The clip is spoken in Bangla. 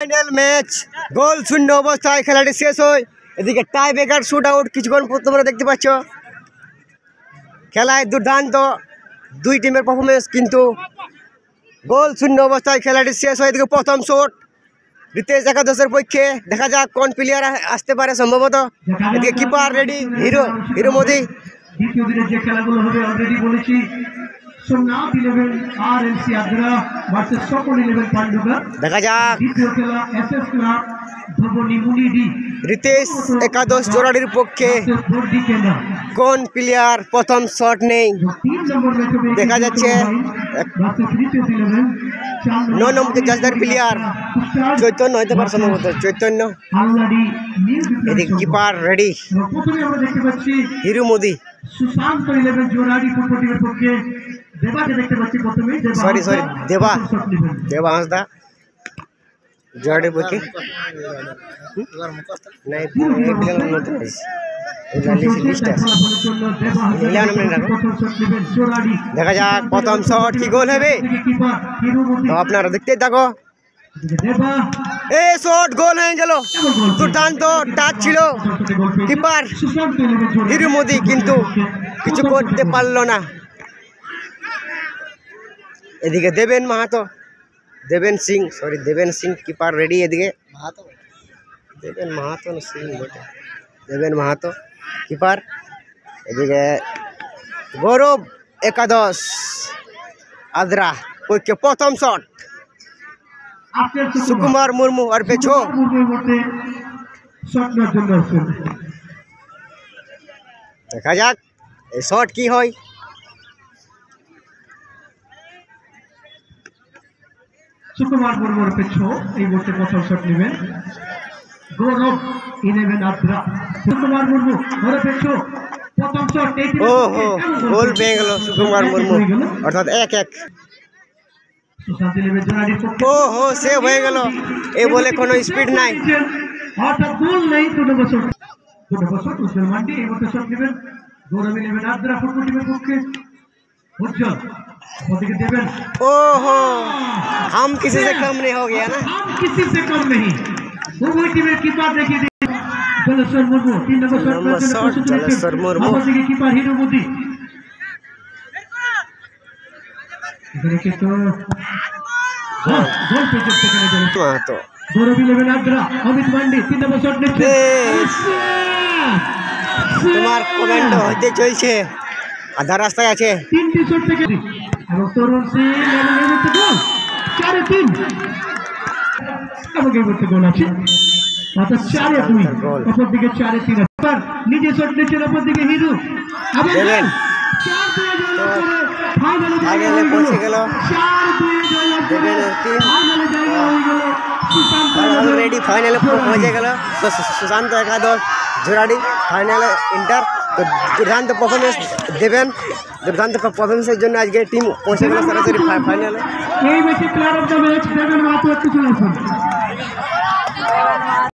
ফাইনাল ম্যাচ গোল শূন্য অবস্থায় খেলাটি শেষ হয়। এদিকে টাই ব্রেকার শুট আউট কিছুক্ষণ পর তোমরা দেখতে পাচ্ছ। খেলায় দুর্দান্ত দুই টিমের পারফরমেন্স, কিন্তু গোল শূন্য অবস্থায় খেলাটি শেষ হয়। এদিকে প্রথম শট রিতেশ একাদশের পক্ষে, দেখা যাক কোন প্লেয়ার আসতে পারে সম্ভবত। এদিকে কিপার রেডি, হিরো মোদি। দ্বিতীয় দিনের যে খেলাগুলো হবে অলরেডি বলেছি, সোমনাথ 11 RLC আদ্রা ভার্সেস সকল 11 পান্ডুকা। দেখা যাক দ্বিতীয় খেলা SS ক্লাব ভবনী মুনিডি রিতেশ একাদশ জোড়াটির পক্ষে কোন প্লেয়ার প্রথম শট নেই। 3 নম্বর ম্যাচে দেখা যাচ্ছে 9 নম্বর জাজদার প্লেয়ার চৈতন্য হতে পারে সম্ভবত, চৈতন্য। এদিকে কিপার রেডি, প্রথমে আমরা দেখতে পাচ্ছি হিরো মোদি। সুশান্ত 11 জোড়াটি ফুটবল টিমের পক্ষে দেবাকে দেখতে পাচ্ছি প্রথমে। সরি দেবা হাসদা জোড়াটির পক্ষে দেখা যাক প্রথম শট কি গোল হবে, তো আপনারা দেখতে থাকো। এই শট গোল হয়ে গেল, দুর্দান্ত টাচ ছিল কিপার হিরো মোদি, কিন্তু কিছু করতে পারলো না। এদিকে দেবেন সিং কিপার রেডি। এদিকে দেবেন মাহাতো কিপার। এদিকে গৌরব একাদশ আদ্রা পক্ষে প্রথম শট সুকুমার মুর্মু আর পেছো। দেখা যাক এই শট কি হয়। সুকুমার মুর্মুর পেছো এই মুহূর্তে প্রথম শট নেবেন গৌরব 11 আদ্রা। সুকুমার মুর্মু ওর পেছো প্রথম শট। ওহো, গোল পেয়ে গেল সুকুমার মুর্মু, অর্থাৎ 1-1। সুশান্ত 11 জোড়াটি ওহো, সেভ হয়ে গেল। এই বলে কোনো স্পিড নাই, অর্থাৎ গোল নেই। দুটো বছর উজ্জ্বল মান্ডি এই মুহূর্তে শট নেবেন গৌরব 11 আদ্রা ফুটবল টিমের পক্ষে। उज्जवल ओदिके देवेन। ओहो, हम किसी से कम नहीं हो गया ना, हम किसी से कम नहीं। उभय टीमेर कीपर देखिए जलेश्वर मुर्मू 3 नंबर शॉट जलेश्वर मुर्मू। ओदिके कीपर हिरो मोदी। देखिए तो गोल पे जब सेकंड जलेश्वर तो गौरव 11 आद्रा अमित मांडी 3 नंबर शॉट लेते। তোমার কমেন্ট হইতে চলছে, আধা রাস্তায় আছে। 3টি শট থেকে এবং তরুণ সিং এবং গোল 4-3 এবং এই মুহূর্তে গোল আছে, অর্থাৎ 4-2। অপর দিকে 4-3 আবার নিজে শট নিচ্ছে। অপর দিকে হিরো আবার 4-2 ফাইনালে পৌঁছে গেল। 4-2 দেবেনের টিম হয়ে গেল। অলরেডি ফাইনালে পৌঁছে গেল সুশান্ত একাদশ জোড়াটি ফাইনালে ইন্টার। তো দুর্দান্ত পারফরমেন্স দুর্দান্ত পারফরমেন্সের জন্য আজকে টিম পৌঁছে গেল সরাসরি ফাইনালে। এই ম্যাচে প্লেয়ার অফ দ্য ম্যাচ দেবেন মাত্র একটু চলে আসুন।